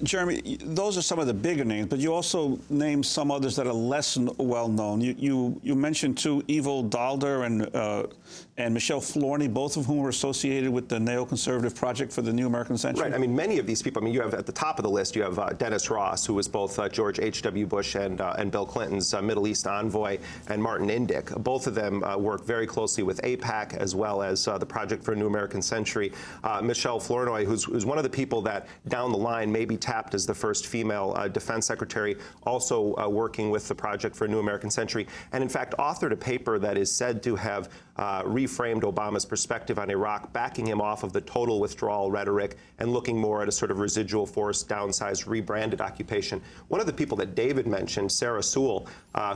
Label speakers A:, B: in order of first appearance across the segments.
A: Jeremy, those are some of the bigger names, but you also named some others that are less well known. You mentioned two, Ivo Daalder and Michele Flournoy, both of whom were associated with the neoconservative project for the New American Century.
B: Right. I mean, many of these people. I mean, you have at the top of the list, you have Dennis Ross, who was both George H.W. Bush and Bill Clinton's Middle East envoy, and Martin Indyk. Both of them work very closely with AIPAC as well as the Project for a New American Century. Michele Flournoy, who's one of the people that down the line maybe tapped as the first female defense secretary, also working with the Project for a New American Century, and in fact authored a paper that is said to have reframed Obama's perspective on Iraq, backing him off of the total withdrawal rhetoric and looking more at a sort of residual force, downsized, rebranded occupation. One of the people that David mentioned, Sarah Sewall,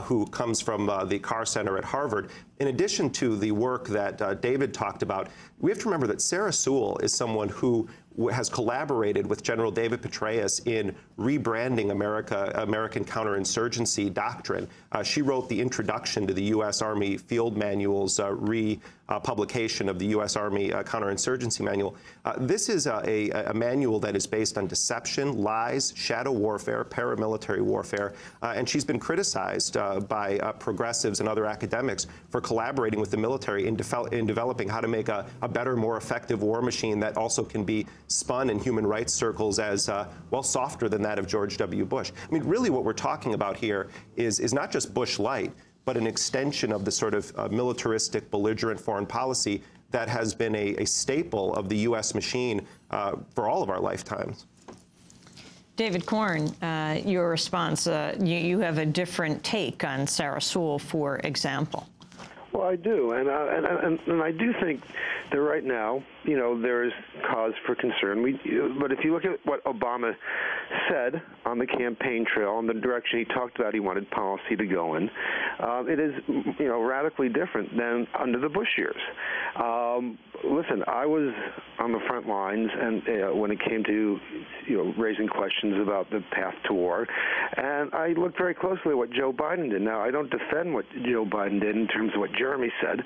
B: who comes from the Carr Center at Harvard, in addition to the work that David talked about, we have to remember that Sarah Sewall is someone who has collaborated with General David Petraeus in rebranding American counterinsurgency doctrine. She wrote the introduction to the U.S. Army Field Manual's republication of the U.S. Army Counterinsurgency Manual. This is a manual that is based on deception, lies, shadow warfare, paramilitary warfare, and she's been criticized by progressives and other academics for collaborating with the military in developing how to make a better, more effective war machine that also can be spun in human rights circles as, well, softer than that of George W. Bush. I mean, really what we're talking about here is not just Bush light, but an extension of the sort of militaristic, belligerent foreign policy that has been a staple of the U.S. machine for all of our lifetimes.
C: David Corn, your response, you have a different take on Sarah Sewall, for example.
D: Well, I do, and I do think that right now, you know, there is cause for concern. But if you look at what Obama said on the campaign trail and the direction he talked about he wanted policy to go in, it is, you know, radically different than under the Bush years. Listen, I was on the front lines, and when it came to, you know, raising questions about the path to war, and I looked very closely at what Joe Biden did. Now, I don't defend what Joe Biden did in terms of what Jeremy said,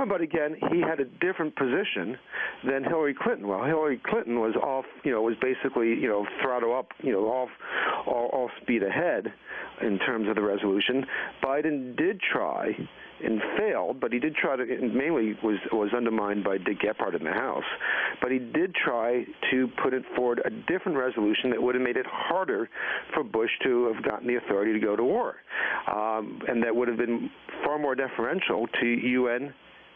D: but again, he had a different position than Hillary Clinton. Well, Hillary Clinton was off, you know, was basically, you know, throttle up, you know, all speed ahead in terms of the resolution. Biden did try and failed, but he did try to, and mainly was undermined by Dick Gephardt in the House, but he did try to put it forward a different resolution that would have made it harder for Bush to have gotten the authority to go to war, and that would have been far more deferential to UN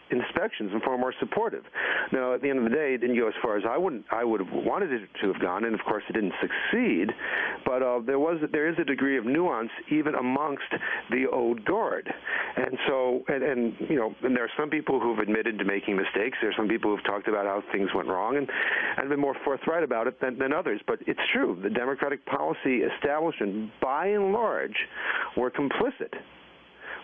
D: inspections and far more supportive. Now, at the end of the day, it didn't go as far as I would have wanted it to have gone, and of course, it didn't succeed. But there is a degree of nuance even amongst the old guard, and so and you know, and there are some people who've admitted to making mistakes. There are some people who've talked about how things went wrong and been more forthright about it than others. But it's true, the Democratic policy establishment, by and large, were complicit.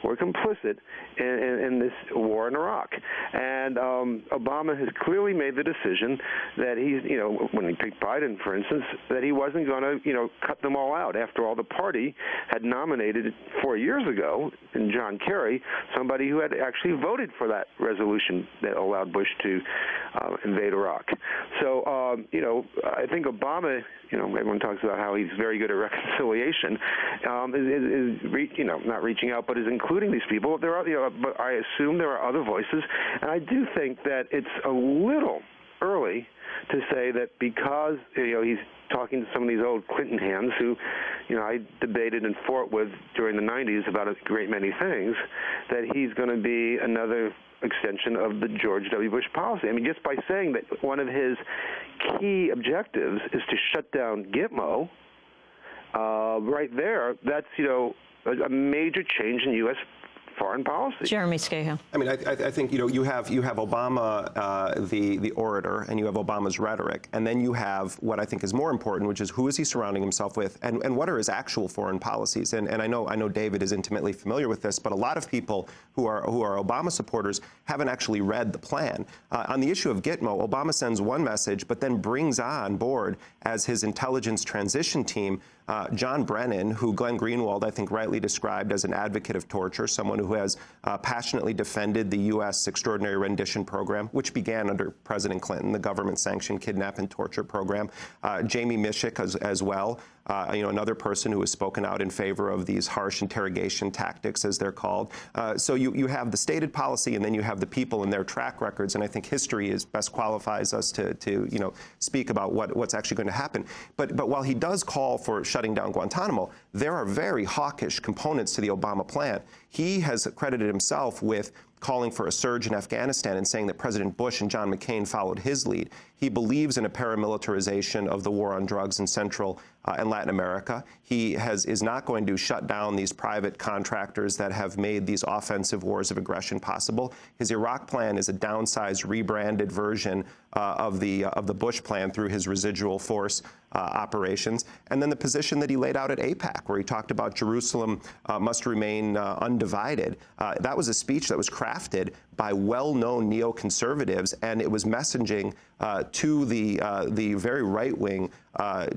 D: We're complicit in this war in Iraq. And Obama has clearly made the decision that he's, you know, when he picked Biden, for instance, that he wasn't going to, you know, cut them all out. After all, the party had nominated 4 years ago, in John Kerry, somebody who had actually voted for that resolution that allowed Bush to invade Iraq. So, you know, I think Obama, you know, everyone talks about how he's very good at reconciliation, you know, not reaching out, but is including these people. There are, you know, but I assume there are other voices, and I do think that it's a little early to say that because, you know, he's talking to some of these old Clinton hands who, you know, I debated and fought with during the 90s about a great many things, that he's going to be another extension of the George W. Bush policy. I mean, just by saying that one of his key objectives is to shut down Gitmo, right there, that's, you know, a major change in U.S. foreign policy.
C: Jeremy Scahill.
B: I mean, I think, you know, you have Obama, the orator, and you have Obama's rhetoric, and then you have what I think is more important, which is who is he surrounding himself with, and what are his actual foreign policies. And I know David is intimately familiar with this, but a lot of people who are Obama supporters haven't actually read the plan. On the issue of Gitmo, Obama sends one message, but then brings on board as his intelligence transition team John Brennan, who Glenn Greenwald, I think, rightly described as an advocate of torture, someone who who has passionately defended the U.S. Extraordinary Rendition Program, which began under President Clinton, the government-sanctioned kidnap and torture program. Jamie Mishik as well, another person who has spoken out in favor of these harsh interrogation tactics, as they're called. So you have the stated policy, and then you have the people and their track records, and I think history best qualifies us to speak about what's actually going to happen. But while he does call for shutting down Guantanamo, there are very hawkish components to the Obama plan. He has credited himself with calling for a surge in Afghanistan and saying that President Bush and John McCain followed his lead. He believes in a paramilitarization of the war on drugs in Central and Latin America. He is not going to shut down these private contractors that have made these offensive wars of aggression possible. His Iraq plan is a downsized, rebranded version of the Bush plan through his residual force operations. And then the position that he laid out at AIPAC, where he talked about Jerusalem must remain undivided. That was a speech that was crafted by well-known neoconservatives, and it was messaging to the very right-wing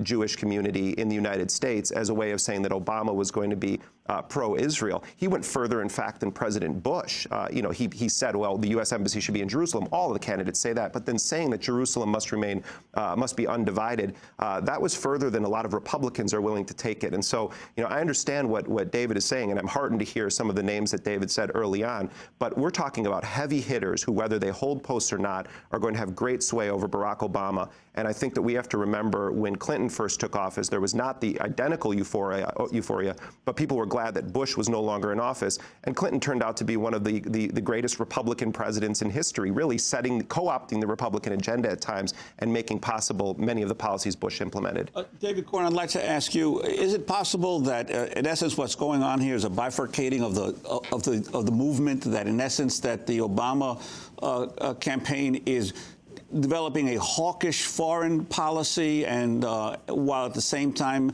B: Jewish community in the United States as a way of saying that Obama was going to be pro-Israel. He went further, in fact, than President Bush. He said, well, the U.S. embassy should be in Jerusalem. All of the candidates say that. But then saying that Jerusalem must be undivided, that was further than a lot of Republicans are willing to take it. And so, I understand what David is saying, and I'm heartened to hear some of the names that David said early on. But we're talking about heavy hitters who, whether they hold posts or not, are going to have great sway over Barack Obama. And I think that we have to remember when Clinton first took office, there was not the identical euphoria, but people were glad that Bush was no longer in office. And Clinton turned out to be one of the greatest Republican presidents in history, really co-opting the Republican agenda at times and making possible many of the policies Bush implemented.
A: David Corn, I'd like to ask you, is it possible that, in essence, what's going on here is a bifurcating of the movement, that in essence that the Obama campaign is developing a hawkish foreign policy, and while at the same time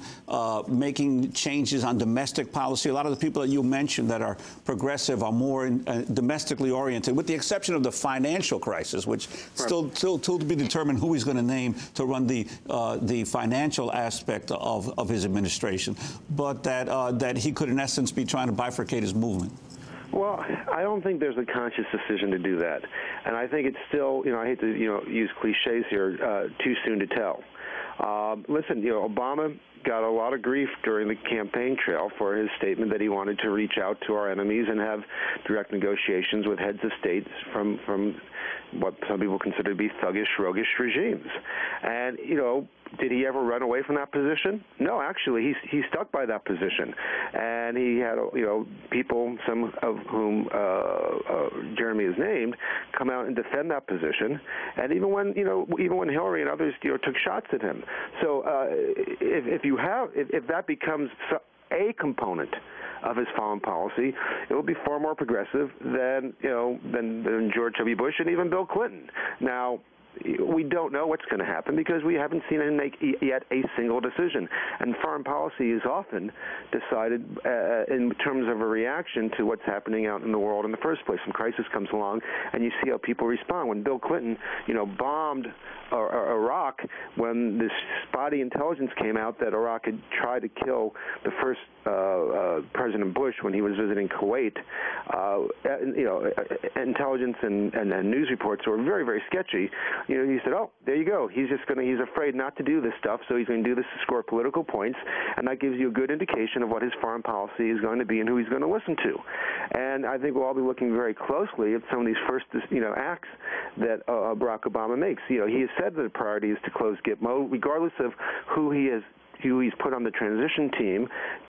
A: making changes on domestic policy? A lot of the people that you mentioned that are progressive are more domestically oriented, with the exception of the financial crisis, which still to be determined who he's going to name to run the financial aspect of his administration, but that he could in essence be trying to bifurcate his movement.
D: Well, I don't think there's a conscious decision to do that. And I think it's still, I hate to, use cliches here, too soon to tell. Listen, Obama got a lot of grief during the campaign trail for his statement that he wanted to reach out to our enemies and have direct negotiations with heads of states from what some people consider to be thuggish, roguish regimes. And, did he ever run away from that position? No, actually, he stuck by that position, and he had people, some of whom Jeremy has named, come out and defend that position, and even when Hillary and others took shots at him. So if that becomes a component of his foreign policy, it will be far more progressive than George W. Bush and even Bill Clinton. Now, we don't know what's going to happen because we haven't seen him make yet a single decision. And foreign policy is often decided in terms of a reaction to what's happening out in the world in the first place. Some crisis comes along, and you see how people respond. When Bill Clinton, bombed Iraq, when this spotty intelligence came out that Iraq had tried to kill the first President Bush when he was visiting Kuwait, intelligence and news reports were very, very sketchy. He said, "Oh, there you go. He's afraid not to do this stuff, so he's going to do this to score political points," and that gives you a good indication of what his foreign policy is going to be and who he's going to listen to. And I think we'll all be looking very closely at some of these first, acts that Barack Obama makes. He has said that the priority is to close Gitmo, regardless of who he's put on the transition team